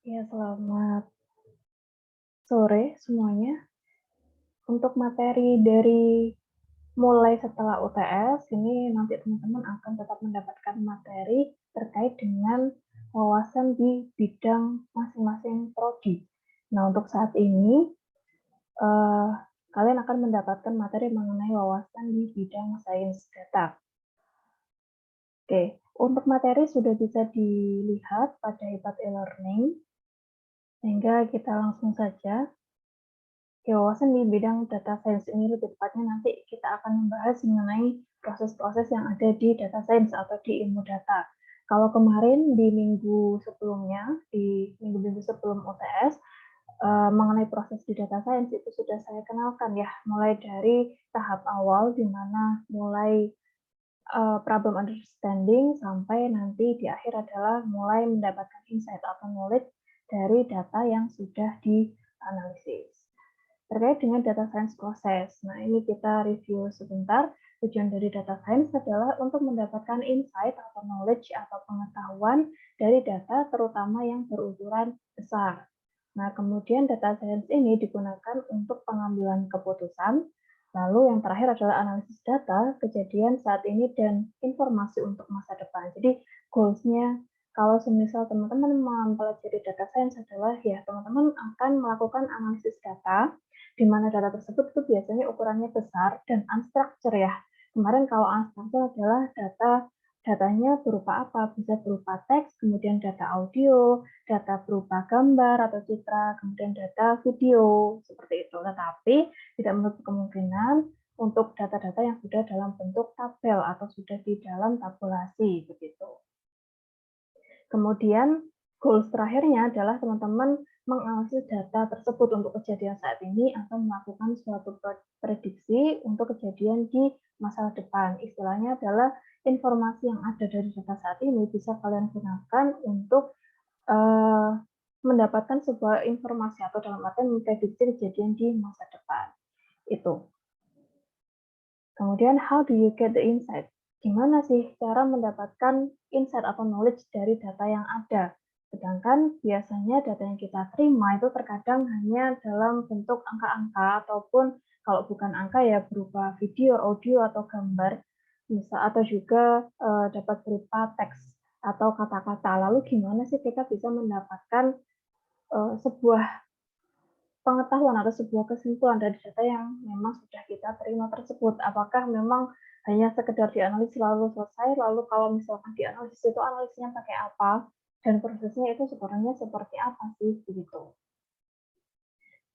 Ya, selamat sore semuanya. Untuk materi dari mulai setelah UTS, ini nanti teman-teman akan tetap mendapatkan materi terkait dengan wawasan di bidang masing-masing prodi. Nah, untuk saat ini, eh, kalian akan mendapatkan materi mengenai wawasan di bidang sains data. Oke, untuk materi sudah bisa dilihat pada iPad e-learning, sehingga kita langsung saja. Wawasan di bidang data science ini lebih tepatnya nanti kita akan membahas mengenai proses-proses yang ada di data science atau di ilmu data. Kalau kemarin di minggu sebelumnya, di minggu-minggu sebelum UTS, mengenai proses di data science itu sudah saya kenalkan ya, mulai dari tahap awal di mana mulai problem understanding sampai nanti di akhir adalah mulai mendapatkan insight atau knowledge dari data yang sudah dianalisis. Terkait dengan data science proses. Nah, ini kita review sebentar. Tujuan dari data science adalah untuk mendapatkan insight atau knowledge atau pengetahuan dari data terutama yang berukuran besar. Nah, kemudian data science ini digunakan untuk pengambilan keputusan. Lalu yang terakhir adalah analisis data, kejadian saat ini, dan informasi untuk masa depan. Jadi goals-nya kalau semisal teman-teman mempelajari data science adalah ya teman-teman akan melakukan analisis data di mana data tersebut itu biasanya ukurannya besar dan unstructured ya. Kemarin kalau unstructured adalah datanya berupa apa? Bisa berupa teks, kemudian data audio, data berupa gambar atau citra, kemudian data video, seperti itu. Tetapi tidak menutup kemungkinan untuk data-data yang sudah dalam bentuk tabel atau sudah di dalam tabulasi, begitu. Kemudian goals terakhirnya adalah teman-teman menganalisis data tersebut untuk kejadian saat ini atau melakukan suatu prediksi untuk kejadian di masa depan. Istilahnya adalah informasi yang ada dari data saat ini bisa kalian gunakan untuk mendapatkan sebuah informasi atau dalam artian memprediksi kejadian di masa depan. Itu. Kemudian how do you get the insight? Gimana sih cara mendapatkan insight atau knowledge dari data yang ada? Sedangkan biasanya data yang kita terima itu terkadang hanya dalam bentuk angka-angka ataupun kalau bukan angka ya berupa video, audio, atau gambar, bisa atau juga dapat berupa teks atau kata-kata. Lalu gimana sih kita bisa mendapatkan sebuah pengetahuan atau sebuah kesimpulan dari data yang memang sudah kita terima tersebut. Apakah memang hanya sekedar dianalisis lalu selesai, lalu kalau misalkan dianalisis itu analisisnya pakai apa, dan prosesnya itu sebenarnya seperti apa sih, begitu.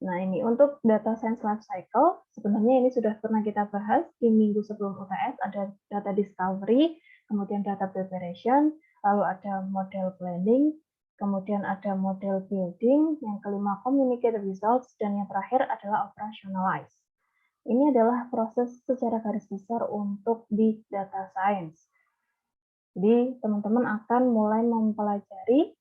Nah, ini untuk data science life cycle, sebenarnya ini sudah pernah kita bahas di minggu sebelum UTS, ada data discovery, kemudian data preparation, lalu ada model planning, kemudian ada model building, yang kelima communicate results, dan yang terakhir adalah operationalize. Ini adalah proses secara garis besar untuk big data science. Jadi teman-teman akan mulai mempelajari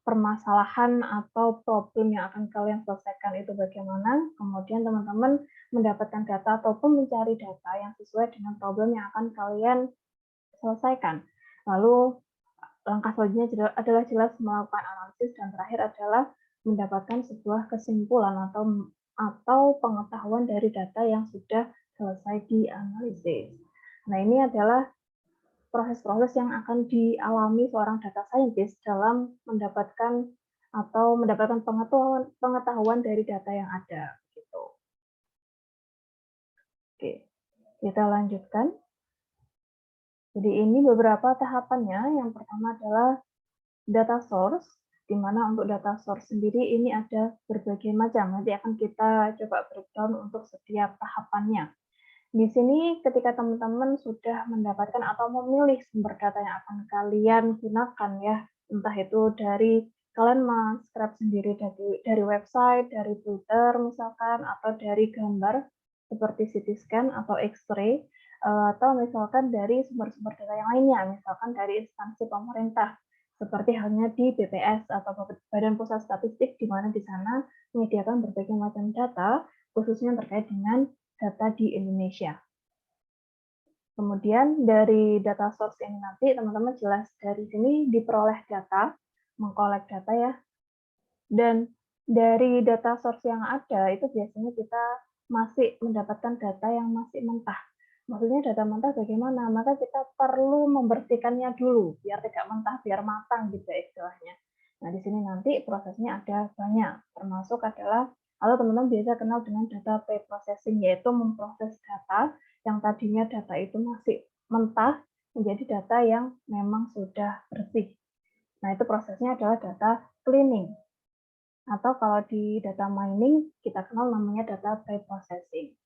permasalahan atau problem yang akan kalian selesaikan itu bagaimana, kemudian teman-teman mendapatkan data ataupun mencari data yang sesuai dengan problem yang akan kalian selesaikan. Lalu langkah selanjutnya adalah jelas melakukan analisis dan terakhir adalah mendapatkan sebuah kesimpulan atau pengetahuan dari data yang sudah selesai dianalisis. Nah, ini adalah proses-proses yang akan dialami seorang data scientist dalam mendapatkan pengetahuan dari data yang ada. Gitu. Oke, kita lanjutkan. Jadi ini beberapa tahapannya. Yang pertama adalah data source, di mana untuk data source sendiri ini ada berbagai macam. Nanti akan kita coba breakdown untuk setiap tahapannya. Di sini ketika teman-teman sudah mendapatkan atau memilih sumber data yang akan kalian gunakan ya, entah itu dari kalian men-scrap sendiri dari website, dari Twitter misalkan, atau dari gambar seperti CT scan atau X-ray, atau misalkan dari sumber-sumber data yang lainnya, misalkan dari instansi pemerintah, seperti halnya di BPS atau Badan Pusat Statistik, di mana di sana menyediakan berbagai macam data, khususnya terkait dengan data di Indonesia. Kemudian dari data source ini nanti teman-teman jelas dari sini diperoleh data, mengkolek data ya. Dan dari data source yang ada itu biasanya kita masih mendapatkan data yang masih mentah. Maksudnya data mentah bagaimana? Maka kita perlu membersihkannya dulu biar tidak mentah, biar matang gitu ya istilahnya. Nah, di sini nanti prosesnya ada banyak, termasuk adalah atau teman-teman biasa kenal dengan data pre-processing, yaitu memproses data yang tadinya data itu masih mentah menjadi data yang memang sudah bersih. Nah, itu prosesnya adalah data cleaning. Atau kalau di data mining, kita kenal namanya data pre-processing.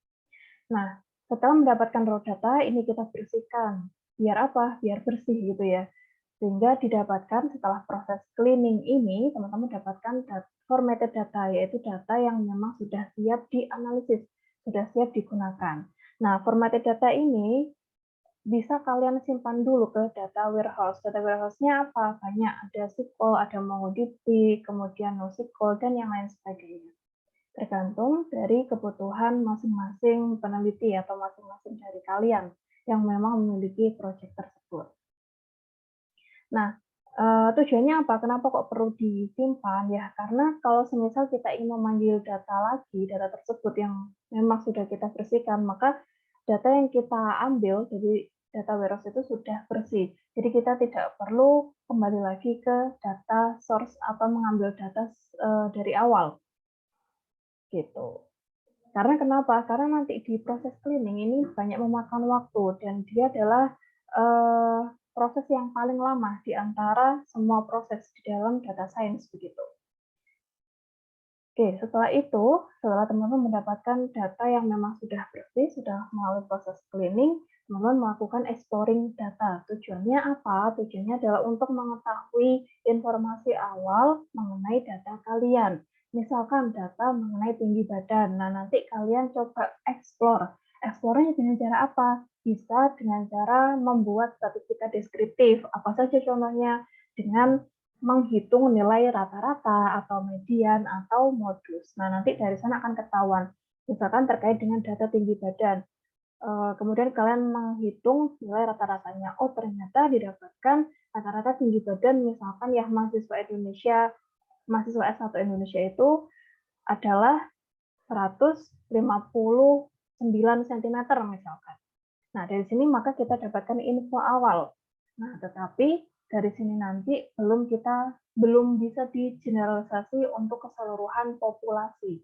Nah, setelah mendapatkan raw data, ini kita bersihkan. Biar apa? Biar bersih gitu ya. Sehingga didapatkan setelah proses cleaning ini, teman-teman dapatkan formatted data, yaitu data yang memang sudah siap dianalisis, sudah siap digunakan. Nah, formatted data ini bisa kalian simpan dulu ke data warehouse. Data warehouse-nya apa? Banyak, ada SQL, ada MongoDB, kemudian NoSQL, dan yang lain sebagainya. Tergantung dari kebutuhan masing-masing peneliti atau masing-masing dari kalian yang memang memiliki proyek tersebut. Nah, tujuannya apa? Kenapa kok perlu disimpan? Ya, karena kalau semisal kita ingin memanggil data lagi, data tersebut yang memang sudah kita bersihkan, maka data yang kita ambil dari data warehouse itu sudah bersih. Jadi kita tidak perlu kembali lagi ke data source atau mengambil data dari awal. Gitu. Karena kenapa? Karena nanti di proses cleaning ini banyak memakan waktu dan dia adalah proses yang paling lama di antara semua proses di dalam data science begitu. Oke, setelah itu, setelah teman-teman mendapatkan data yang memang sudah bersih, sudah melalui proses cleaning, teman-teman melakukan exploring data. Tujuannya apa? Tujuannya adalah untuk mengetahui informasi awal mengenai data kalian. Misalkan data mengenai tinggi badan. Nah, nanti kalian coba explore. Explore-nya dengan cara apa? Bisa dengan cara membuat statistika deskriptif. Apa saja contohnya? Dengan menghitung nilai rata-rata atau median atau modus. Nah, nanti dari sana akan ketahuan. Misalkan terkait dengan data tinggi badan. Kemudian kalian menghitung nilai rata-ratanya. Oh, ternyata didapatkan rata-rata tinggi badan misalkan ya mahasiswa Indonesia, mahasiswa S1 Indonesia itu adalah 159 cm misalkan. Nah, dari sini maka kita dapatkan info awal. Nah, tetapi dari sini nanti belum bisa digeneralisasi untuk keseluruhan populasi.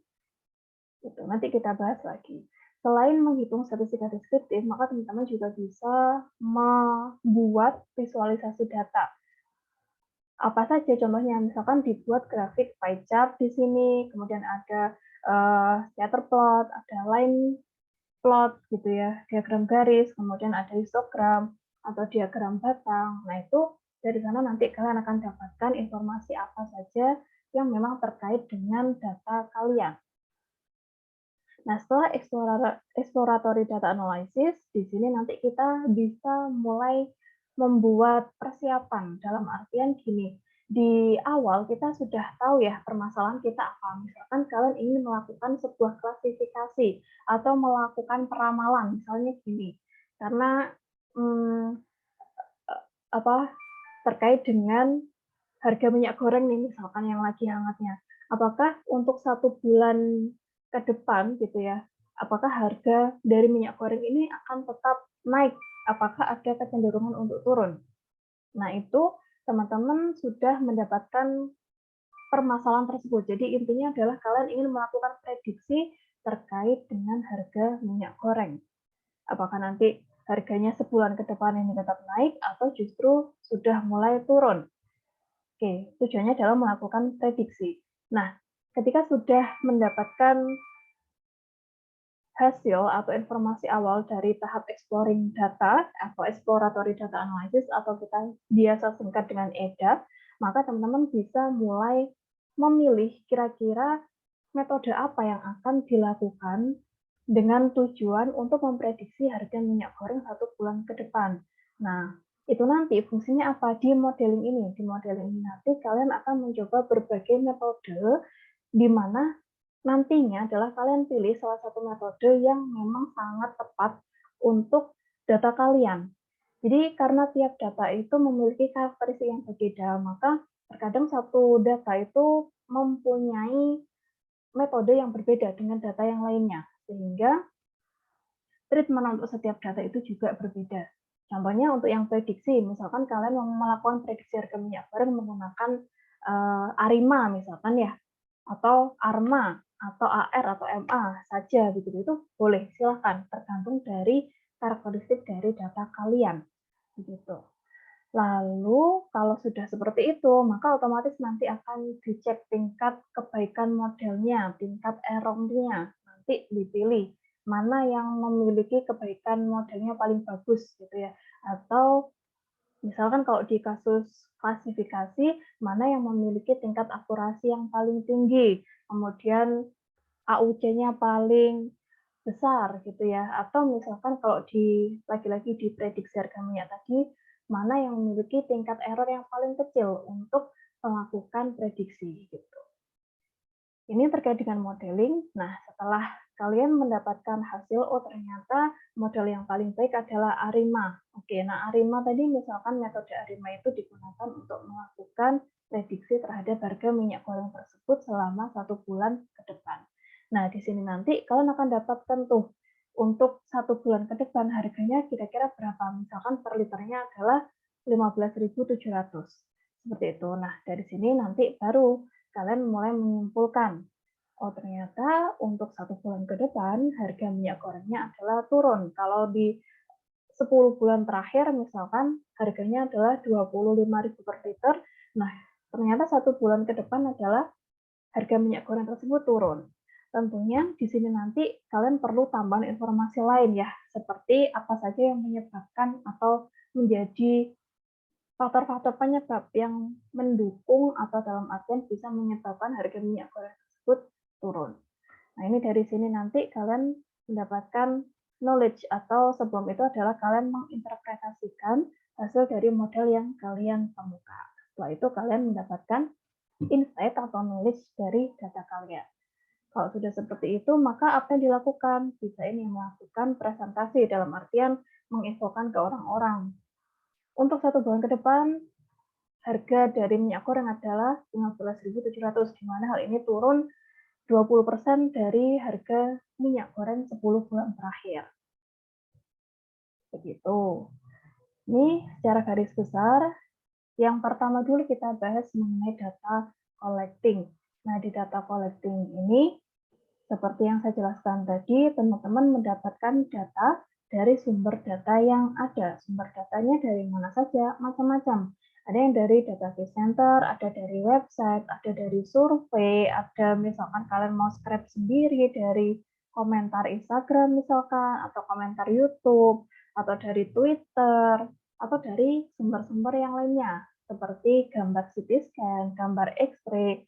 Itu nanti kita bahas lagi. Selain menghitung statistika deskriptif, maka teman-teman juga bisa membuat visualisasi data. Apa saja contohnya? Misalkan dibuat grafik pie chart di sini, kemudian ada scatter plot, ada line plot gitu ya, diagram garis, kemudian ada histogram atau diagram batang. Nah, itu dari sana nanti kalian akan dapatkan informasi apa saja yang memang terkait dengan data kalian. Nah, setelah exploratory data analysis, di sini nanti kita bisa mulai membuat persiapan dalam artian gini, di awal kita sudah tahu ya permasalahan kita apa. Misalkan kalian ingin melakukan sebuah klasifikasi atau melakukan peramalan, misalnya gini, karena apa terkait dengan harga minyak goreng nih misalkan yang lagi hangatnya. Apakah untuk 1 bulan ke depan gitu ya, apakah harga dari minyak goreng ini akan tetap naik? Apakah ada kecenderungan untuk turun? Nah, itu teman-teman sudah mendapatkan permasalahan tersebut. Jadi intinya adalah kalian ingin melakukan prediksi terkait dengan harga minyak goreng. Apakah nanti harganya sebulan ke depan ini tetap naik atau justru sudah mulai turun? Oke, tujuannya adalah melakukan prediksi. Nah, ketika sudah mendapatkan hasil atau informasi awal dari tahap exploring data atau exploratory data analysis atau kita biasa singkat dengan EDA, maka teman-teman bisa mulai memilih kira-kira metode apa yang akan dilakukan dengan tujuan untuk memprediksi harga minyak goreng 1 bulan ke depan. Nah, itu nanti fungsinya apa di modeling ini? Di modeling ini nanti kalian akan mencoba berbagai metode di mana nantinya adalah kalian pilih salah satu metode yang memang sangat tepat untuk data kalian. Jadi karena tiap data itu memiliki karakteristik yang berbeda, maka Terkadang satu data itu mempunyai metode yang berbeda dengan data yang lainnya, sehingga treatment untuk setiap data itu juga berbeda. Contohnya untuk yang prediksi, misalkan kalian mau melakukan prediksi harga minyak goreng menggunakan ARIMA misalkan ya, atau ARMA, atau AR, atau MA saja begitu, itu boleh, silahkan, tergantung dari karakteristik dari data kalian, begitu. Lalu kalau sudah seperti itu, maka otomatis nanti akan dicek tingkat kebaikan modelnya, tingkat error-nya, nanti dipilih mana yang memiliki kebaikan modelnya paling bagus gitu ya. Atau misalkan kalau di kasus klasifikasi, mana yang memiliki tingkat akurasi yang paling tinggi, kemudian AUC-nya paling besar gitu ya. Atau misalkan kalau lagi-lagi di prediksi harga minyak tadi, mana yang memiliki tingkat error yang paling kecil untuk melakukan prediksi gitu. Ini terkait dengan modeling. Nah, setelah kalian mendapatkan hasil, oh ternyata model yang paling baik adalah ARIMA. Oke, nah ARIMA tadi misalkan metode ARIMA itu digunakan untuk melakukan prediksi terhadap harga minyak goreng tersebut selama 1 bulan ke depan. Nah, di sini nanti kalian akan dapatkan tuh untuk 1 bulan ke depan harganya kira-kira berapa. Misalkan per liternya adalah 15.700. Seperti itu. Nah, dari sini nanti baru kalian mulai menyimpulkan, oh ternyata untuk 1 bulan ke depan harga minyak gorengnya adalah turun. Kalau di 10 bulan terakhir misalkan harganya adalah 25.000 per liter, nah ternyata 1 bulan ke depan adalah harga minyak goreng tersebut turun. Tentunya di sini nanti kalian perlu tambahan informasi lain ya, seperti apa saja yang menyebabkan atau menjadi faktor-faktor penyebab yang mendukung atau dalam artian bisa menyebabkan harga minyak goreng tersebut turun. Nah, ini dari sini nanti kalian mendapatkan knowledge atau sebelum itu adalah kalian menginterpretasikan hasil dari model yang kalian temukan. Setelah itu kalian mendapatkan insight atau knowledge dari data kalian. Kalau sudah seperti itu, maka apa yang dilakukan? Bisa ini melakukan presentasi dalam artian menginfokan ke orang-orang. Untuk 1 bulan ke depan, harga dari minyak goreng adalah 15.700, di mana hal ini turun 20% dari harga minyak goreng 10 bulan terakhir. Begitu. Ini secara garis besar, yang pertama dulu kita bahas mengenai data collecting. Nah, di data collecting ini, seperti yang saya jelaskan tadi, teman-teman mendapatkan data dari sumber data yang ada. Sumber datanya dari mana saja? Macam-macam. Ada yang dari database center, ada dari website, ada dari survei, ada misalkan kalian mau scrap sendiri dari komentar Instagram misalkan, atau komentar YouTube, atau dari Twitter, atau dari sumber-sumber yang lainnya, seperti gambar CT scan, gambar X-ray,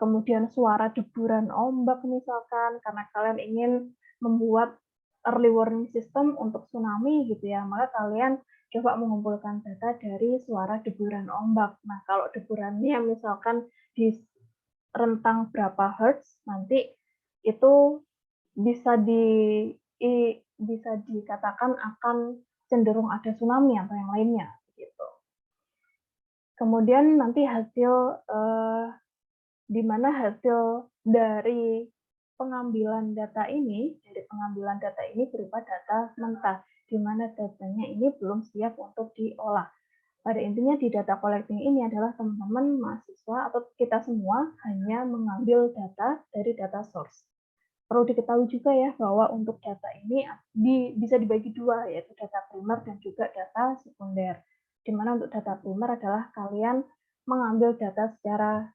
kemudian suara deburan ombak misalkan, karena kalian ingin membuat early warning system untuk tsunami gitu ya, maka kalian coba mengumpulkan data dari suara deburan ombak. Nah, kalau deburannya misalkan di rentang berapa hertz, nanti itu bisa bisa dikatakan akan cenderung ada tsunami atau yang lainnya gitu. Kemudian nanti hasil di mana hasil dari pengambilan data ini berupa data mentah, di mana datanya ini belum siap untuk diolah. Pada intinya di data collecting ini adalah teman-teman mahasiswa atau kita semua hanya mengambil data dari data source. Perlu diketahui juga ya bahwa untuk data ini bisa dibagi dua, yaitu data primer dan juga data sekunder. Di mana untuk data primer adalah kalian mengambil data secara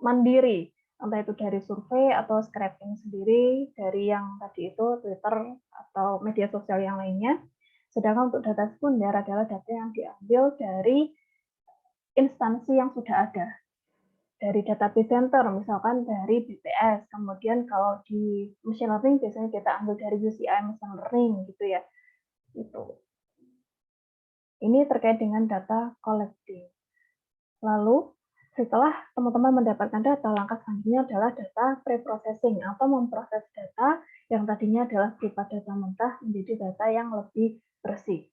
mandiri, entah itu dari survei atau scraping sendiri dari yang tadi itu Twitter atau media sosial yang lainnya. Sedangkan untuk data sekunder adalah data yang diambil dari instansi yang sudah ada. Dari database center, misalkan dari BPS. Kemudian kalau di machine learning biasanya kita ambil dari UCI machine learning gitu ya. Itu. Ini terkait dengan data collecting. Lalu setelah teman-teman mendapatkan data, langkah selanjutnya adalah data pre-processing atau memproses data yang tadinya adalah berupa data mentah menjadi data yang lebih bersih.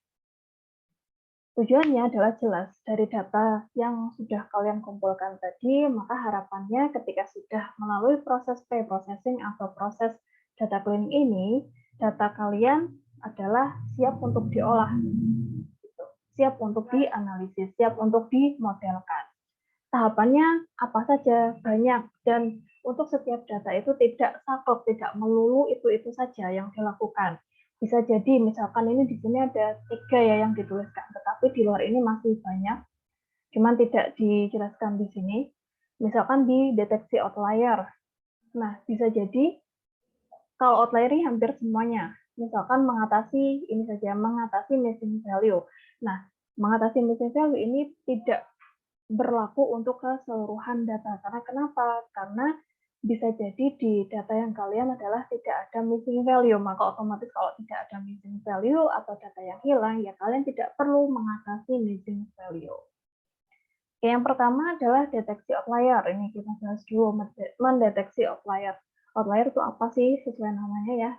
Tujuannya adalah jelas dari data yang sudah kalian kumpulkan tadi, maka harapannya ketika sudah melalui proses pre-processing atau proses data cleaning ini, data kalian adalah siap untuk diolah, gitu. Siap untuk dianalisis, siap untuk dimodelkan. Tahapannya apa saja? Banyak, dan untuk setiap data itu tidak saklek, tidak melulu itu saja yang dilakukan. Bisa jadi misalkan ini di sini ada 3 ya yang dituliskan, tetapi di luar ini masih banyak, cuman tidak dijelaskan di sini. Misalkan di deteksi outlier. Nah, bisa jadi kalau outlier ini hampir semuanya. Misalkan mengatasi ini saja, mengatasi missing value. Nah, mengatasi missing value ini tidak berlaku untuk keseluruhan data. Karena kenapa? Karena bisa jadi di data yang kalian adalah tidak ada missing value, maka otomatis kalau tidak ada missing value atau data yang hilang, ya kalian tidak perlu mengatasi missing value. Yang pertama adalah deteksi outlier. Ini kita bahas dulu, mendeteksi outlier. Outlier itu apa sih sesuai namanya ya?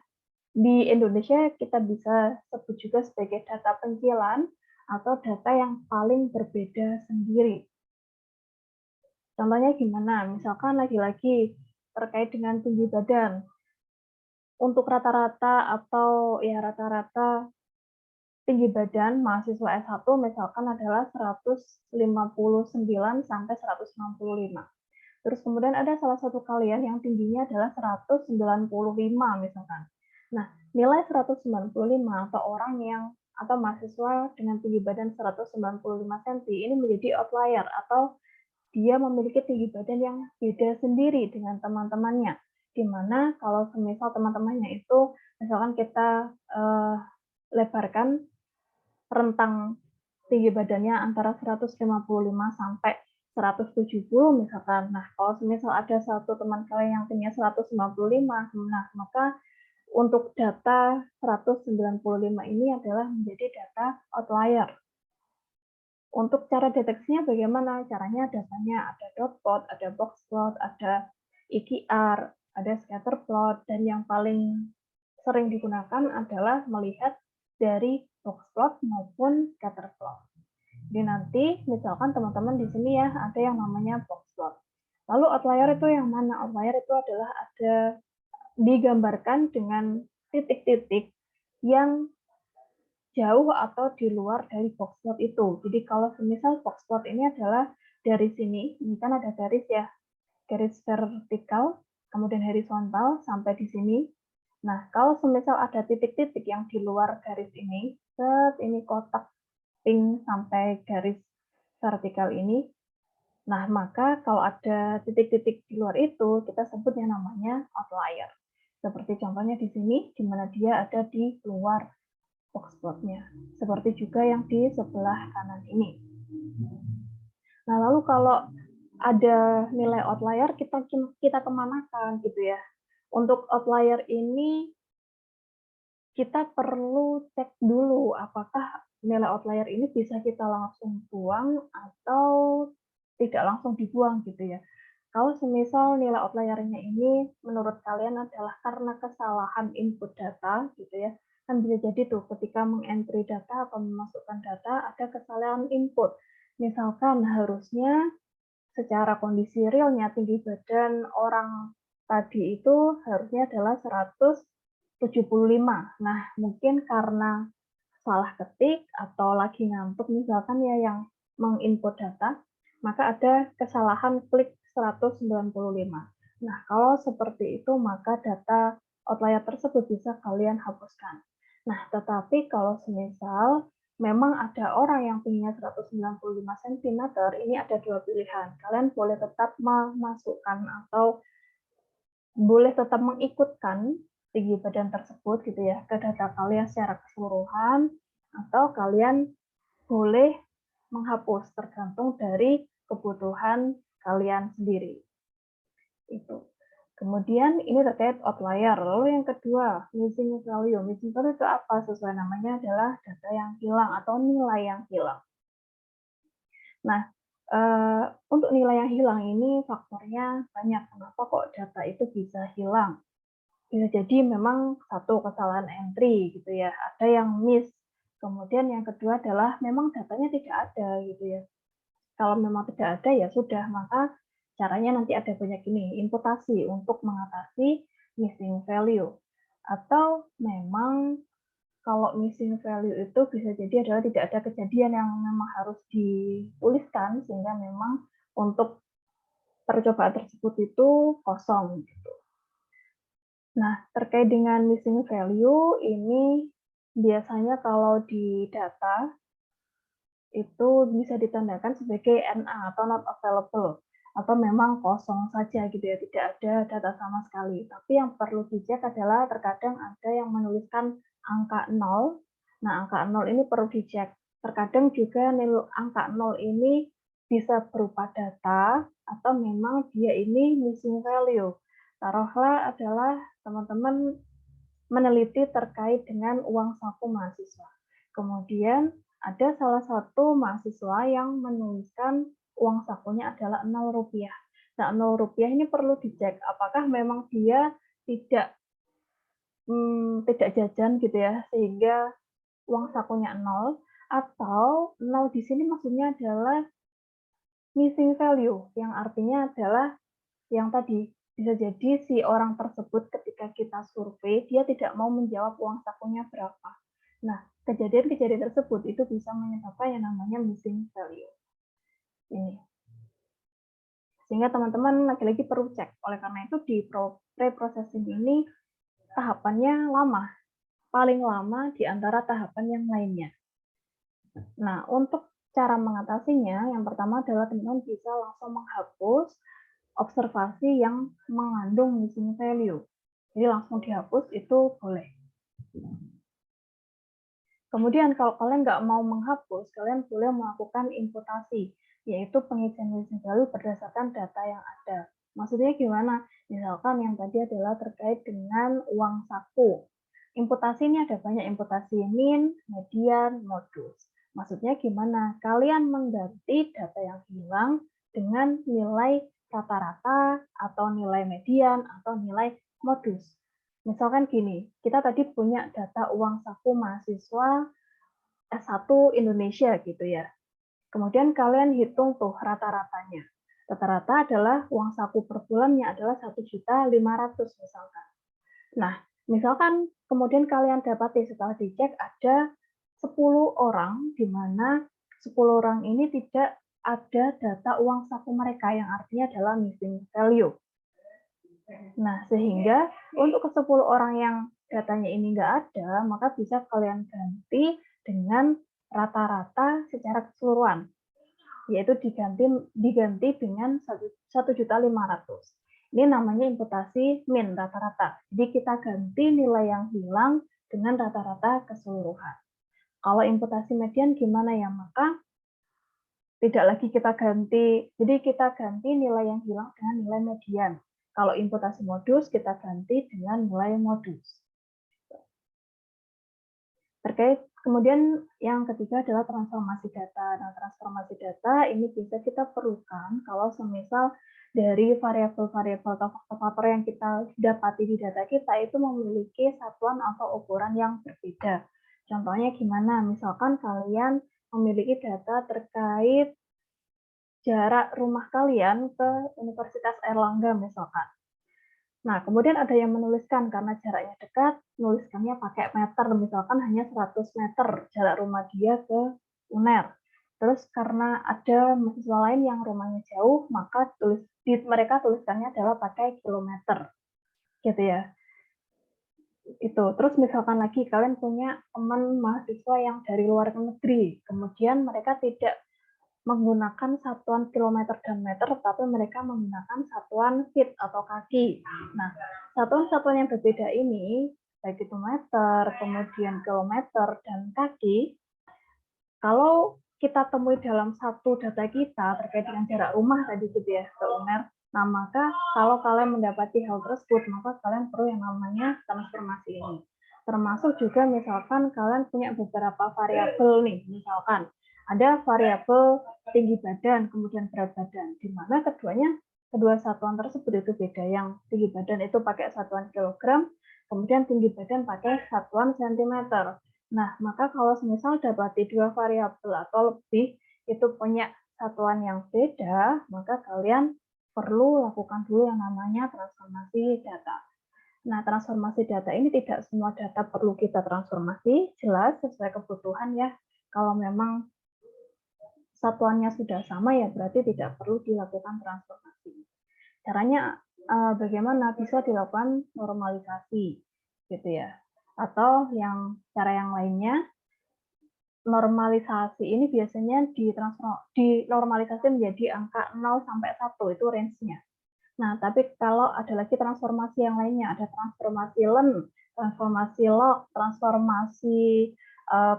Di Indonesia kita bisa sebut juga sebagai data pencilan atau data yang paling berbeda sendiri. Contohnya gimana? Misalkan lagi-lagi terkait dengan tinggi badan. Untuk rata-rata atau ya rata-rata tinggi badan mahasiswa S1 misalkan adalah 159 sampai 165. Terus kemudian ada salah satu kalian yang tingginya adalah 195 misalkan. Nah, nilai 195 atau orang yang atau mahasiswa dengan tinggi badan 195 cm ini menjadi outlier atau dia memiliki tinggi badan yang beda sendiri dengan teman-temannya. Di mana kalau semisal teman-temannya itu, misalkan kita lebarkan rentang tinggi badannya antara 155 sampai 170 misalkan. Nah, kalau semisal ada satu teman kalian yang tingginya 155, nah maka untuk data 195 ini adalah menjadi data outlier. Untuk cara deteksinya bagaimana? Caranya datanya ada dot plot, ada box plot, ada EQR, ada scatter plot, dan yang paling sering digunakan adalah melihat dari box plot maupun scatter plot. Jadi nanti misalkan teman-teman di sini ya ada yang namanya box plot. Lalu outlier itu yang mana? Outlier itu adalah ada digambarkan dengan titik-titik yang jauh atau di luar dari box plot itu. Jadi kalau semisal box plot ini adalah dari sini, ini kan ada garis ya, garis vertikal, kemudian horizontal sampai di sini. Nah, kalau semisal ada titik-titik yang di luar garis ini, ini kotak pink sampai garis vertikal ini, nah maka kalau ada titik-titik di luar itu, kita sebut yang namanya outlier. Seperti contohnya di sini, di mana dia ada di luar box plotnya. Seperti juga yang di sebelah kanan ini. Nah, lalu kalau ada nilai outlier, kita kemanakan gitu ya. Untuk outlier ini, kita perlu cek dulu apakah nilai outlier ini bisa kita langsung buang atau tidak langsung dibuang gitu ya. Kalau semisal nilai outliernya ini menurut kalian adalah karena kesalahan input data gitu ya, kan bisa jadi tuh ketika mengentry data atau memasukkan data ada kesalahan input. Misalkan harusnya secara kondisi realnya tinggi badan orang tadi itu harusnya adalah 175. Nah, mungkin karena salah ketik atau lagi ngantuk misalkan ya yang menginput data, maka ada kesalahan klik 195. Nah, kalau seperti itu maka data outlier tersebut bisa kalian hapuskan. Nah, tetapi kalau semisal memang ada orang yang tingginya 195 cm, ini ada dua pilihan. Kalian boleh tetap memasukkan atau boleh tetap mengikutkan tinggi badan tersebut gitu ya ke data kalian secara keseluruhan, atau kalian boleh menghapus tergantung dari kebutuhan kalian sendiri. Itu. Kemudian ini terkait outlier. Lalu yang kedua, missing value. Missing value itu apa? Sesuai namanya adalah data yang hilang atau nilai yang hilang. Nah, untuk nilai yang hilang ini faktornya banyak. Kenapa kok data itu bisa hilang? Bisa jadi memang satu kesalahan entry gitu ya, ada yang miss, Kemudian yang kedua adalah memang datanya tidak ada gitu ya. Kalau memang tidak ada ya sudah, maka caranya nanti ada banyak ini, imputasi untuk mengatasi missing value. Atau memang kalau missing value itu bisa jadi adalah tidak ada kejadian yang memang harus dituliskan sehingga memang untuk percobaan tersebut itu kosong gitu. Nah, terkait dengan missing value ini biasanya kalau di data itu bisa ditandakan sebagai NA atau not available atau memang kosong saja gitu ya, tidak ada data sama sekali. Tapi yang perlu dicek adalah terkadang ada yang menuliskan angka 0. Nah, angka 0 ini perlu dicek. Terkadang juga angka 0 ini bisa berupa data atau memang dia ini missing value. Taruhlah adalah teman-teman meneliti terkait dengan uang saku mahasiswa. Kemudian ada salah satu mahasiswa yang menuliskan uang sakunya adalah Rp0. Nah, Rp0 ini perlu dicek apakah memang dia tidak tidak jajan gitu ya, sehingga uang sakunya 0, atau 0 di sini maksudnya adalah missing value, yang artinya adalah yang tadi, bisa jadi si orang tersebut ketika kita survei, dia tidak mau menjawab uang sakunya berapa. Nah, kejadian-kejadian tersebut itu bisa menyebabkan yang namanya missing value. Ini. Sehingga teman-teman lagi-lagi perlu cek. Oleh karena itu di pre-processing ini tahapannya lama, paling lama di antara tahapan yang lainnya. Nah, untuk cara mengatasinya, yang pertama adalah teman-teman bisa langsung menghapus observasi yang mengandung missing value. Jadi langsung dihapus itu boleh. Kemudian kalau kalian nggak mau menghapus, kalian boleh melakukan imputasi, yaitu pengisian missing value berdasarkan data yang ada. Maksudnya gimana? Misalkan yang tadi adalah terkait dengan uang saku. Imputasi ini ada banyak imputasi min, median, modus. Maksudnya gimana? Kalian mengganti data yang hilang dengan nilai rata-rata atau nilai median atau nilai modus. Misalkan gini, kita tadi punya data uang saku mahasiswa S1 Indonesia gitu ya. Kemudian kalian hitung tuh rata-ratanya. Rata-rata adalah uang saku per bulannya adalah 1.500.000 misalkan. Nah, misalkan kemudian kalian dapati setelah dicek ada 10 orang di mana 10 orang ini tidak ada data uang saku mereka yang artinya adalah missing value. Nah, sehingga untuk ke-10 orang yang datanya ini nggak ada, maka bisa kalian ganti dengan rata-rata secara keseluruhan, yaitu diganti dengan 1.500.000. Ini namanya imputasi min rata-rata. Jadi kita ganti nilai yang hilang dengan rata-rata keseluruhan. Kalau imputasi median gimana ya? Maka tidak lagi kita ganti, jadi kita ganti nilai yang hilang dengan nilai median. Kalau imputasi modus, kita ganti dengan nilai modus. Terkait kemudian yang ketiga adalah transformasi data. Nah, transformasi data ini bisa kita perlukan kalau semisal dari variabel-variabel atau faktor-faktor yang kita dapati di data kita itu memiliki satuan atau ukuran yang berbeda. Contohnya gimana? Misalkan kalian memiliki data terkait jarak rumah kalian ke Universitas Airlangga misalkan. Nah, kemudian ada yang menuliskan karena jaraknya dekat, menuliskannya pakai meter, misalkan hanya 100 meter jarak rumah dia ke UNER. Terus karena ada mahasiswa lain yang rumahnya jauh, maka mereka tulisannya adalah pakai kilometer. Gitu ya. Itu. Terus misalkan lagi kalian punya teman mahasiswa yang dari luar negeri, kemudian mereka tidak menggunakan satuan kilometer dan meter, tapi mereka menggunakan satuan feet atau kaki. Nah, satuan-satuan yang berbeda ini, baik itu meter, kemudian kilometer, dan kaki, kalau kita temui dalam satu data kita terkait dengan jarak rumah tadi gitu ya, ke UNER, nah maka kalau kalian mendapati hal tersebut, maka kalian perlu yang namanya transformasi ini. Termasuk juga misalkan kalian punya beberapa variabel nih, misalkan ada variabel tinggi badan, kemudian berat badan, di mana kedua satuan tersebut itu beda. Yang tinggi badan itu pakai satuan kilogram, kemudian tinggi badan pakai satuan sentimeter. Nah, maka kalau semisal dapati dua variabel atau lebih itu punya satuan yang beda, maka kalian perlu lakukan dulu yang namanya transformasi data. Nah, transformasi data ini tidak semua data perlu kita transformasi, jelas sesuai kebutuhan ya. Kalau memang satuannya sudah sama ya berarti tidak perlu dilakukan transformasi. Caranya bagaimana? Bisa dilakukan normalisasi gitu ya. Atau cara yang lainnya, normalisasi ini biasanya dinormalisasi menjadi angka 0 sampai 1 itu range-nya. Nah, tapi kalau ada lagi transformasi yang lainnya, ada transformasi len, transformasi log, transformasi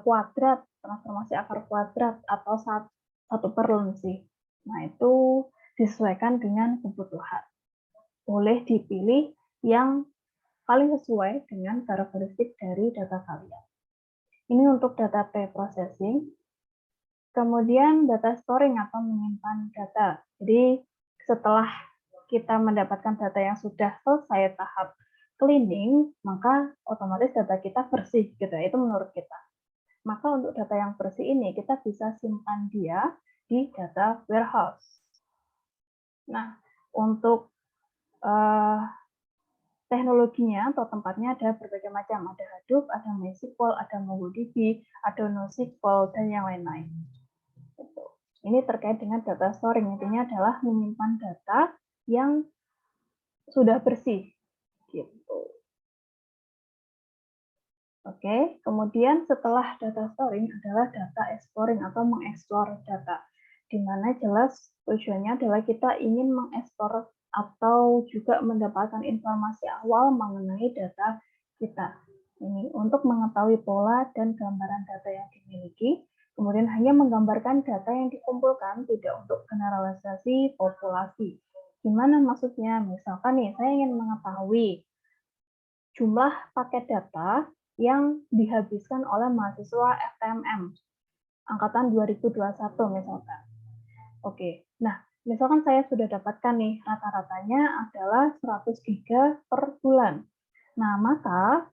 kuadrat, transformasi akar kuadrat, atau satu per len sih. Nah, itu disesuaikan dengan kebutuhan. Boleh dipilih yang paling sesuai dengan karakteristik dari data kalian. Ini untuk data pre-processing. Kemudian data storing atau menyimpan data. Jadi setelah kita mendapatkan data yang sudah selesai tahap cleaning, maka otomatis data kita bersih gitu ya. Itu menurut kita. Maka untuk data yang bersih ini kita bisa simpan dia di data warehouse. Nah, untuk teknologinya atau tempatnya ada berbagai macam. Ada Hadoop, ada MySQL, ada MongoDB, ada NoSQL, dan yang lain-lain. Ini terkait dengan data storing. Intinya adalah menyimpan data yang sudah bersih. Gitu. Oke, kemudian setelah data storing adalah data exploring atau mengeksplor data. Di mana jelas tujuannya adalah kita ingin mengeksplor atau juga mendapatkan informasi awal mengenai data kita. Ini untuk mengetahui pola dan gambaran data yang dimiliki, kemudian hanya menggambarkan data yang dikumpulkan, tidak untuk generalisasi populasi. Gimana maksudnya? Misalkan nih, saya ingin mengetahui jumlah paket data yang dihabiskan oleh mahasiswa FTMM angkatan 2021 misalkan. Oke, nah misalkan saya sudah dapatkan nih rata-ratanya adalah 100 giga per bulan. Nah, maka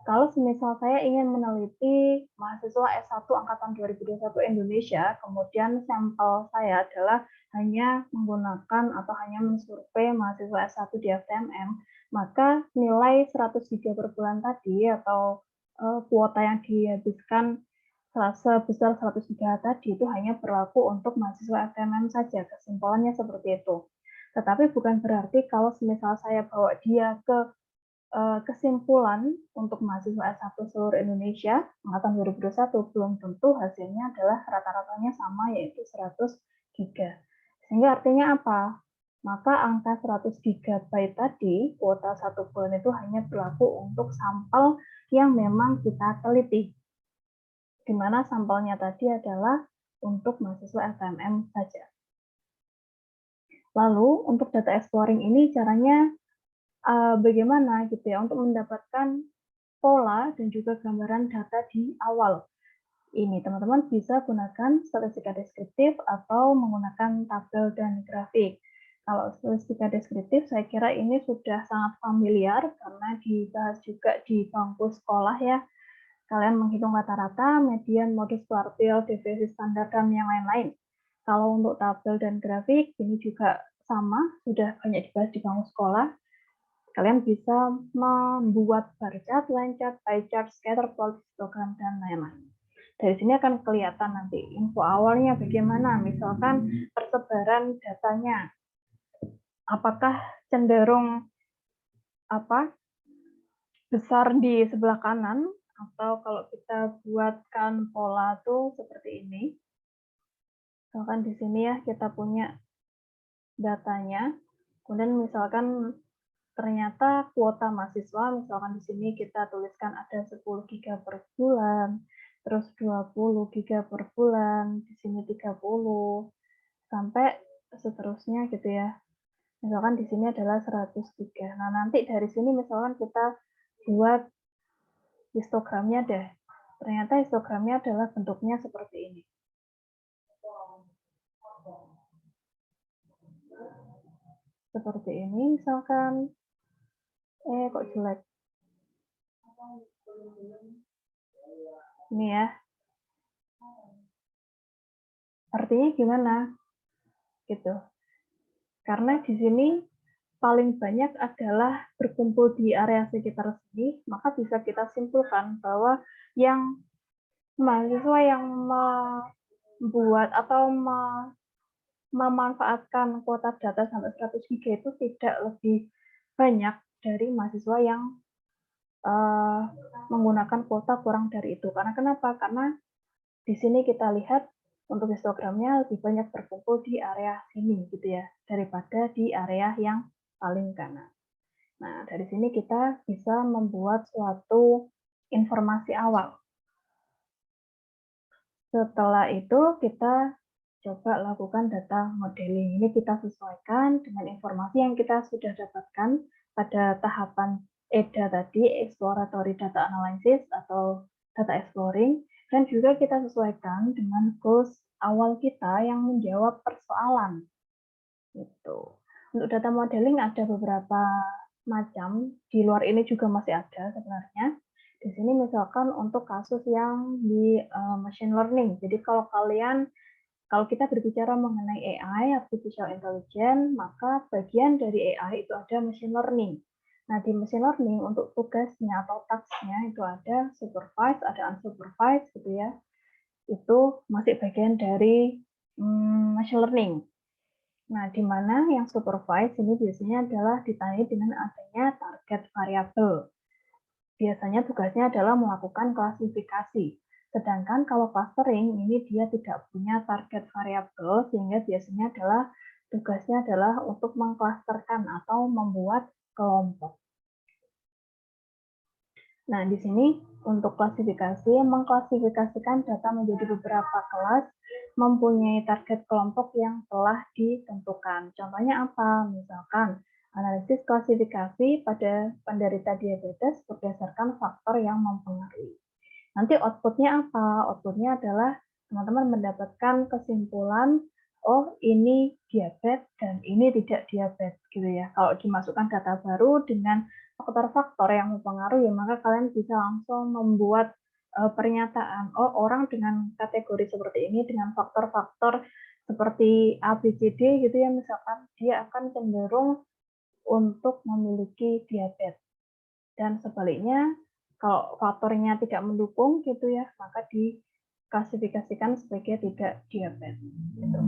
kalau semisal saya ingin meneliti mahasiswa S1 angkatan 2021 Indonesia, kemudian sampel saya adalah hanya menggunakan atau hanya mensurvei mahasiswa S1 di FTMM, maka nilai 100 giga per bulan tadi atau kuota yang dihabiskan sebesar 100 giga tadi itu hanya berlaku untuk mahasiswa FTMM saja. Kesimpulannya seperti itu. Tetapi bukan berarti kalau semisal saya bawa dia ke kesimpulan untuk mahasiswa S1 seluruh Indonesia angkatan 2021 belum tentu hasilnya adalah rata-ratanya sama yaitu 100 giga. Sehingga artinya apa? Maka angka 100 GB tadi, kuota 1 bulan itu hanya berlaku untuk sampel yang memang kita teliti. Di mana sampelnya tadi adalah untuk mahasiswa FMM saja. Lalu untuk data exploring ini caranya bagaimana gitu ya untuk mendapatkan pola dan juga gambaran data di awal. Ini teman-teman bisa gunakan statistika deskriptif atau menggunakan tabel dan grafik. Kalau statistika deskriptif saya kira ini sudah sangat familiar karena dibahas juga di bangku sekolah ya. Kalian menghitung rata-rata, median, modus kuartil, deviasi standar, dan yang lain-lain. Kalau untuk tabel dan grafik, ini juga sama, sudah banyak dibahas di bangku sekolah. Kalian bisa membuat bar chart, line chart, pie chart, scatter plot, histogram, dan lain-lain. Dari sini akan kelihatan nanti info awalnya bagaimana, misalkan persebaran datanya. Apakah cenderung besar di sebelah kanan, atau kalau kita buatkan pola tuh seperti ini. Misalkan di sini ya kita punya datanya, kemudian misalkan ternyata kuota mahasiswa, misalkan di sini kita tuliskan ada 10 giga per bulan, terus 20 giga per bulan, di sini 30, sampai seterusnya gitu ya. Misalkan di sini adalah 100 giga. Nah, nanti dari sini misalkan kita buat histogramnya deh. Ternyata histogramnya adalah bentuknya seperti ini. Seperti ini misalkan. Kok jelek? Ini ya, artinya gimana? Gitu. Karena di sini paling banyak adalah berkumpul di area sekitar sini, maka bisa kita simpulkan bahwa yang mahasiswa yang membuat atau memanfaatkan kuota data sampai 100 GB itu tidak lebih banyak dari mahasiswa yang menggunakan kuota kurang dari itu. Karena kenapa? Karena di sini kita lihat untuk histogramnya lebih banyak berkumpul di area sini gitu ya, daripada di area yang paling kanan. Nah, dari sini kita bisa membuat suatu informasi awal. Setelah itu kita coba lakukan data modeling. Ini kita sesuaikan dengan informasi yang kita sudah dapatkan pada tahapan EDA tadi, Exploratory Data Analysis atau Data Exploring, dan juga kita sesuaikan dengan goals awal kita yang menjawab persoalan. Gitu. Untuk data modeling ada beberapa macam, di luar ini juga masih ada sebenarnya. Di sini misalkan untuk kasus yang di machine learning. Jadi kalau kita berbicara mengenai AI, artificial intelligence, maka bagian dari AI itu ada machine learning. Nah, di machine learning untuk tugasnya atau task-nya itu ada supervised, ada unsupervised gitu ya. Itu masih bagian dari machine learning. Nah, di mana yang supervised ini biasanya adalah ditandai dengan adanya target variabel. Biasanya tugasnya adalah melakukan klasifikasi. Sedangkan kalau clustering ini dia tidak punya target variabel, sehingga biasanya tugasnya adalah untuk mengklasterkan atau membuat kelompok. Nah, di sini untuk klasifikasi, mengklasifikasikan data menjadi beberapa kelas mempunyai target kelompok yang telah ditentukan. Contohnya apa? Misalkan, analisis klasifikasi pada penderita diabetes berdasarkan faktor yang mempengaruhi. Nanti outputnya apa? Outputnya adalah teman-teman mendapatkan kesimpulan, oh ini diabetes dan ini tidak diabetes gitu ya. Kalau dimasukkan data baru dengan faktor-faktor yang mempengaruhi, maka kalian bisa langsung membuat pernyataan, oh orang dengan kategori seperti ini dengan faktor-faktor seperti A, B, C, D gitu ya, misalkan dia akan cenderung untuk memiliki diabetes. Dan sebaliknya, kalau faktornya tidak mendukung gitu ya, maka diklasifikasikan sebagai tidak diabetes. Gitu.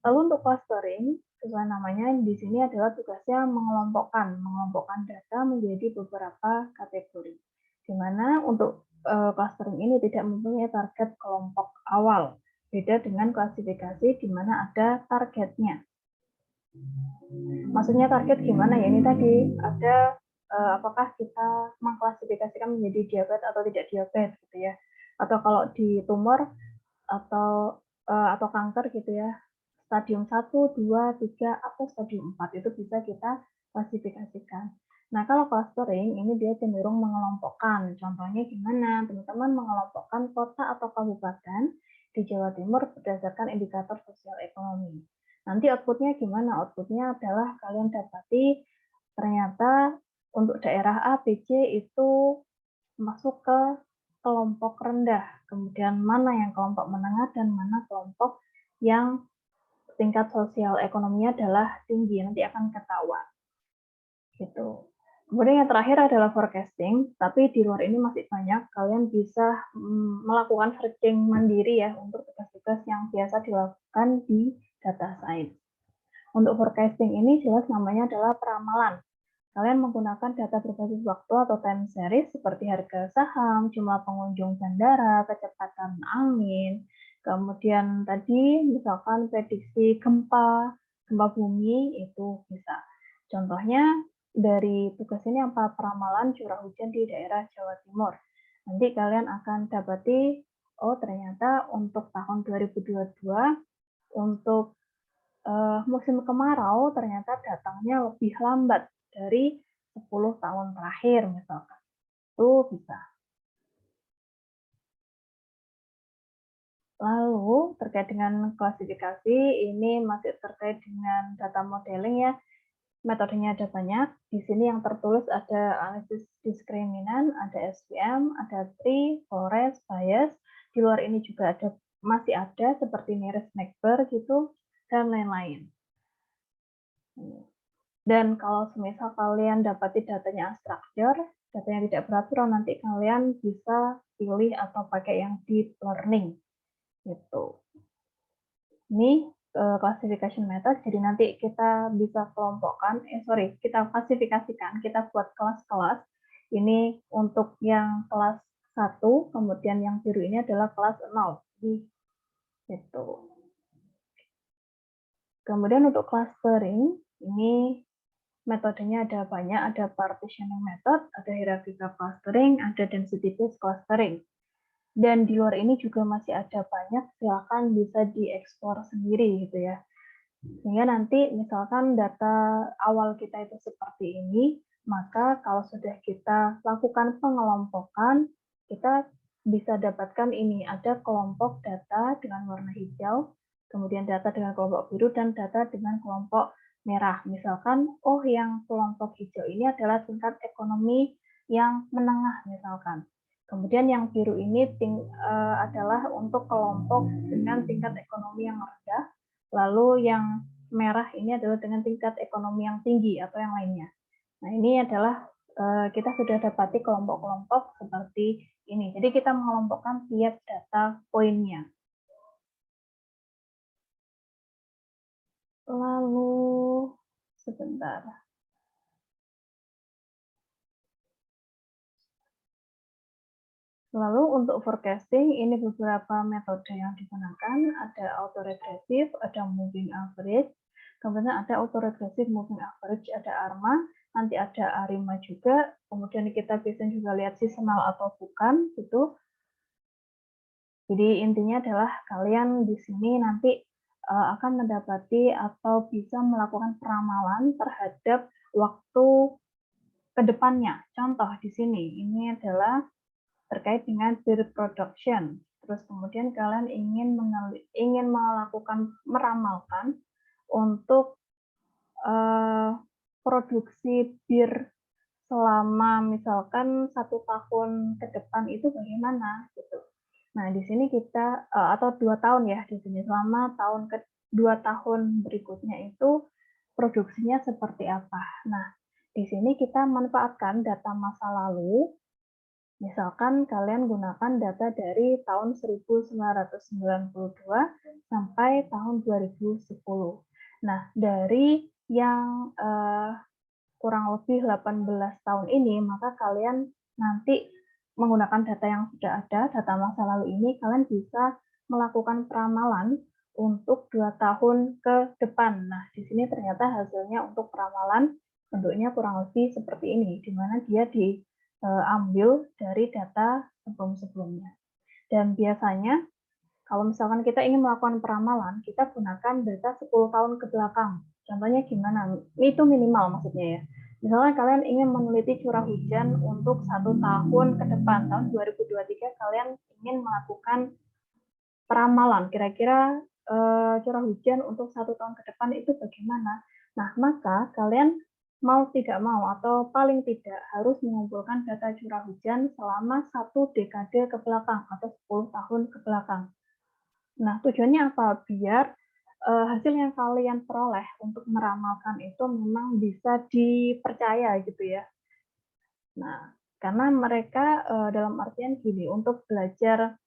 Lalu untuk clustering, sesuai namanya di sini adalah tugasnya mengelompokkan data menjadi beberapa kategori. Di mana untuk clustering ini tidak mempunyai target kelompok awal, beda dengan klasifikasi di mana ada targetnya. Maksudnya target gimana ya? Ini tadi ada apakah kita mengklasifikasikan menjadi diabetes atau tidak diabetes gitu ya? Atau kalau di tumor atau kanker gitu ya, stadium 1, 2, 3 atau stadium 4 itu bisa kita klasifikasikan. Nah, kalau clustering ini dia cenderung mengelompokkan. Contohnya gimana? Teman-teman mengelompokkan kota atau kabupaten di Jawa Timur berdasarkan indikator sosial ekonomi. Nanti outputnya gimana? Outputnya adalah kalian dapati ternyata untuk daerah A, B, C itu masuk ke kelompok rendah. Kemudian mana yang kelompok menengah dan mana kelompok yang tingkat sosial ekonominya adalah tinggi. Nanti akan ketahuan. Gitu. Kemudian yang terakhir adalah forecasting, tapi di luar ini masih banyak. Kalian bisa melakukan searching mandiri ya untuk tugas-tugas yang biasa dilakukan di data science. Untuk forecasting ini jelas namanya adalah peramalan. Kalian menggunakan data berbasis waktu atau time series seperti harga saham, jumlah pengunjung bandara, kecepatan angin, kemudian tadi misalkan prediksi gempa bumi itu bisa. Contohnya dari tugas ini apa? Peramalan curah hujan di daerah Jawa Timur. Nanti kalian akan dapati, oh ternyata untuk tahun 2022 untuk musim kemarau ternyata datangnya lebih lambat dari 10 tahun terakhir misalkan. Itu bisa. Lalu terkait dengan klasifikasi, ini masih terkait dengan data modeling ya. metodenya ada banyak. Di sini yang tertulis ada analisis diskriminan, ada SVM, ada tree, forest, bias. Di luar ini juga masih ada seperti Nearest-Neighbor gitu, dan lain-lain. Dan kalau semisal kalian dapati datanya unstructured, datanya tidak beraturan, nanti kalian bisa pilih atau pakai yang deep learning gitu. Ini classification method, jadi nanti kita bisa kelompokkan, kita klasifikasikan, kita buat kelas-kelas. Ini untuk yang kelas 1, kemudian yang biru ini adalah kelas 0. Gitu. Kemudian untuk clustering, ini metodenya ada banyak, ada partitioning method, ada hierarchical clustering, ada density-based clustering. Dan di luar ini juga masih ada banyak, silakan bisa dieksplor sendiri gitu ya. Sehingga nanti misalkan data awal kita itu seperti ini, maka kalau sudah kita lakukan pengelompokan, kita bisa dapatkan ini, ada kelompok data dengan warna hijau, kemudian data dengan kelompok biru, dan data dengan kelompok merah. Misalkan, oh yang kelompok hijau ini adalah tingkat ekonomi yang menengah misalkan. Kemudian yang biru ini adalah untuk kelompok dengan tingkat ekonomi yang rendah, lalu yang merah ini adalah dengan tingkat ekonomi yang tinggi atau yang lainnya. Nah ini adalah kita sudah dapati kelompok-kelompok seperti ini. Jadi kita mengelompokkan tiap data poinnya. Lalu sebentar. Lalu untuk forecasting, ini beberapa metode yang digunakan. Ada autoregressive, ada moving average, kemudian ada autoregressive moving average, ada ARMA, nanti ada ARIMA juga, kemudian kita bisa juga lihat seasonal atau bukan, gitu. Jadi intinya adalah kalian di sini nanti akan mendapati atau bisa melakukan peramalan terhadap waktu ke depannya. Contoh di sini, ini adalah terkait dengan beer production. Terus kemudian kalian ingin meramalkan untuk produksi bir selama misalkan 1 tahun ke depan itu bagaimana gitu. Nah di sini kita atau 2 tahun ya di sini selama 2 tahun berikutnya itu produksinya seperti apa. Nah di sini kita manfaatkan data masa lalu. Misalkan kalian gunakan data dari tahun 1992 sampai tahun 2010. Nah, dari yang kurang lebih 18 tahun ini, maka kalian nanti menggunakan data yang sudah ada, data masa lalu ini, kalian bisa melakukan peramalan untuk 2 tahun ke depan. Nah, di sini ternyata hasilnya untuk peramalan bentuknya kurang lebih seperti ini, di mana dia diambil dari data sebelum-sebelumnya. Dan biasanya, kalau misalkan kita ingin melakukan peramalan, kita gunakan data 10 tahun ke belakang. Contohnya gimana? Itu minimal maksudnya ya. Misalnya kalian ingin meneliti curah hujan untuk 1 tahun ke depan, tahun 2023 kalian ingin melakukan peramalan, kira-kira curah hujan untuk 1 tahun ke depan itu bagaimana. Nah, maka kalian mau tidak mau atau paling tidak harus mengumpulkan data curah hujan selama 1 dekade ke belakang atau 10 tahun ke belakang. Nah, tujuannya apa? Biar hasil yang kalian peroleh untuk meramalkan itu memang bisa dipercaya gitu ya. Nah, karena mereka dalam artian gini, untuk belajar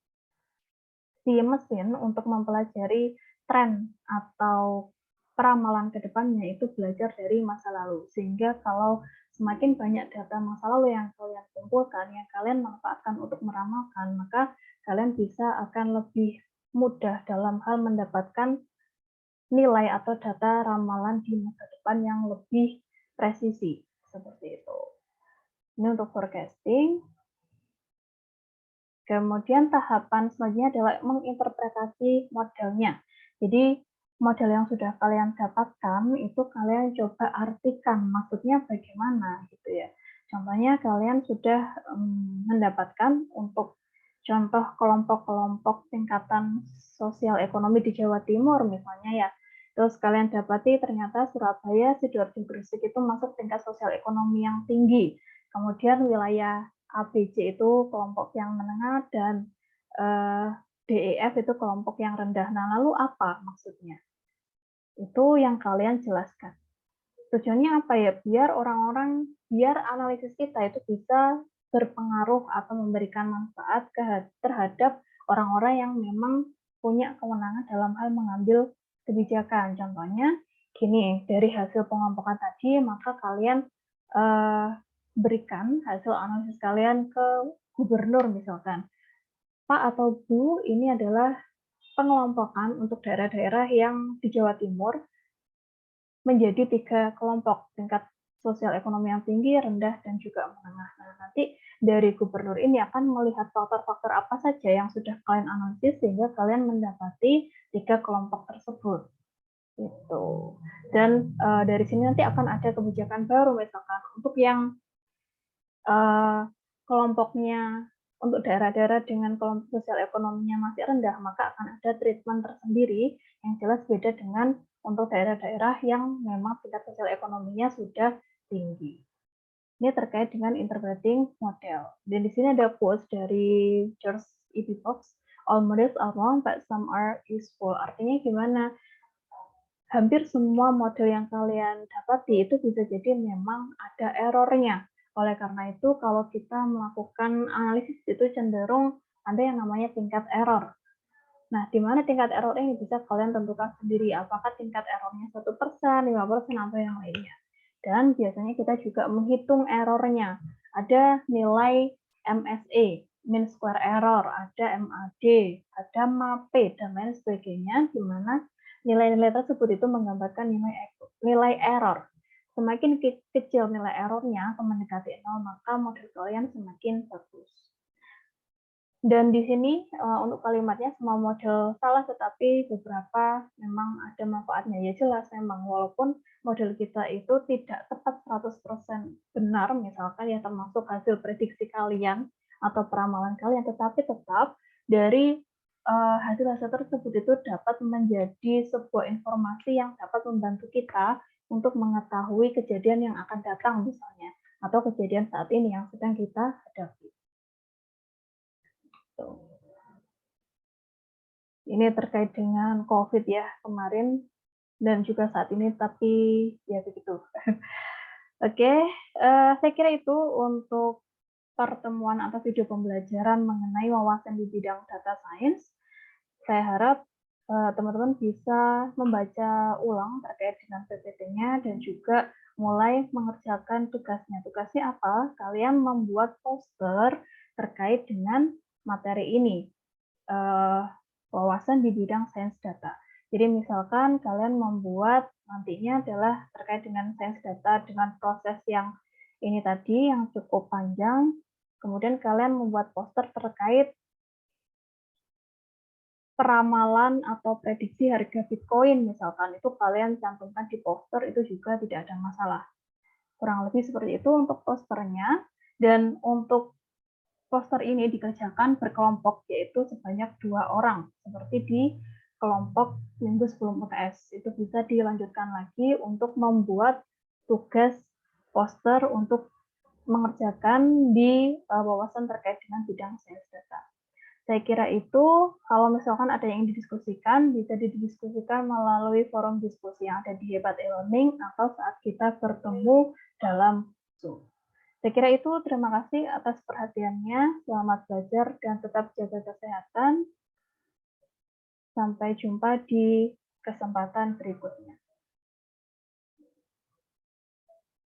si mesin untuk mempelajari tren atau peramalan ke depannya itu belajar dari masa lalu. Sehingga kalau semakin banyak data masa lalu yang kalian kumpulkan, yang kalian manfaatkan untuk meramalkan, maka kalian bisa akan lebih mudah dalam hal mendapatkan nilai atau data ramalan di masa depan yang lebih presisi. Seperti itu. Ini untuk forecasting. Kemudian tahapan selanjutnya adalah menginterpretasi modelnya. Jadi model yang sudah kalian dapatkan itu kalian coba artikan maksudnya bagaimana gitu ya. Contohnya kalian sudah mendapatkan untuk contoh kelompok-kelompok tingkatan sosial ekonomi di Jawa Timur misalnya ya. Terus kalian dapati ternyata Surabaya, Sidoarjo, Gresik itu masuk tingkat sosial ekonomi yang tinggi. Kemudian wilayah ABC itu kelompok yang menengah dan DEF itu kelompok yang rendah. Nah, lalu apa maksudnya? Itu yang kalian jelaskan. Tujuannya apa ya? Biar analisis kita itu bisa berpengaruh atau memberikan manfaat terhadap orang-orang yang memang punya kewenangan dalam hal mengambil kebijakan. Contohnya, gini, dari hasil pengelompokan tadi, maka kalian berikan hasil analisis kalian ke gubernur misalkan. Pak atau Bu, ini adalah pengelompokan untuk daerah-daerah yang di Jawa Timur menjadi 3 kelompok, tingkat sosial ekonomi yang tinggi, rendah, dan juga menengah. Nah, nanti dari gubernur ini akan melihat faktor-faktor apa saja yang sudah kalian analisis sehingga kalian mendapati 3 kelompok tersebut. Gitu. Dan dari sini nanti akan ada kebijakan baru, misalkan untuk yang kelompoknya untuk daerah-daerah dengan kelompok sosial ekonominya masih rendah, maka akan ada treatment tersendiri yang jelas beda dengan untuk daerah-daerah yang memang tingkat sosial ekonominya sudah tinggi. Ini terkait dengan interpreting model. Dan di sini ada quotes dari George E.B. Fox, all models are wrong, but some are useful. Artinya gimana? Hampir semua model yang kalian dapati itu bisa jadi memang ada errornya. Oleh karena itu, kalau kita melakukan analisis itu cenderung ada yang namanya tingkat error. Nah, di mana tingkat error ini bisa kalian tentukan sendiri, apakah tingkat errornya 1%, 5%, atau yang lainnya. Dan biasanya kita juga menghitung errornya. Ada nilai MSE, mean square error, ada MAD, ada MAP, dan lain sebagainya, di mana nilai-nilai tersebut itu menggambarkan nilai error. Semakin kecil nilai errornya atau mendekati 0, maka model kalian semakin bagus. Dan di sini untuk kalimatnya semua model salah, tetapi beberapa memang ada manfaatnya. Ya jelas memang walaupun model kita itu tidak tepat 100% benar, misalkan ya termasuk hasil prediksi kalian atau peramalan kalian, tetapi tetap dari hasil-hasil tersebut itu dapat menjadi sebuah informasi yang dapat membantu kita untuk mengetahui kejadian yang akan datang misalnya, atau kejadian saat ini yang sedang kita hadapi. Ini terkait dengan COVID ya kemarin dan juga saat ini, tapi ya begitu. Oke, saya kira itu untuk pertemuan atau video pembelajaran mengenai wawasan di bidang data science. Saya harap teman-teman bisa membaca ulang terkait dengan PPT-nya dan juga mulai mengerjakan tugasnya. Tugasnya apa? Kalian membuat poster terkait dengan materi ini, wawasan di bidang sains data. Jadi misalkan kalian membuat nantinya adalah terkait dengan sains data dengan proses yang ini tadi yang cukup panjang, kemudian kalian membuat poster terkait peramalan atau prediksi harga Bitcoin misalkan, itu kalian cantumkan di poster, itu juga tidak ada masalah. Kurang lebih seperti itu untuk posternya. Dan untuk poster ini dikerjakan berkelompok, yaitu sebanyak 2 orang, seperti di kelompok minggu sebelum UTS. Itu bisa dilanjutkan lagi untuk membuat tugas poster untuk mengerjakan di wawasan terkait dengan bidang sains data. Saya kira itu, kalau misalkan ada yang didiskusikan, bisa didiskusikan melalui forum diskusi yang ada di Hebat e-Learning atau saat kita bertemu dalam Zoom. Saya kira itu, terima kasih atas perhatiannya, selamat belajar dan tetap jaga kesehatan. Sampai jumpa di kesempatan berikutnya.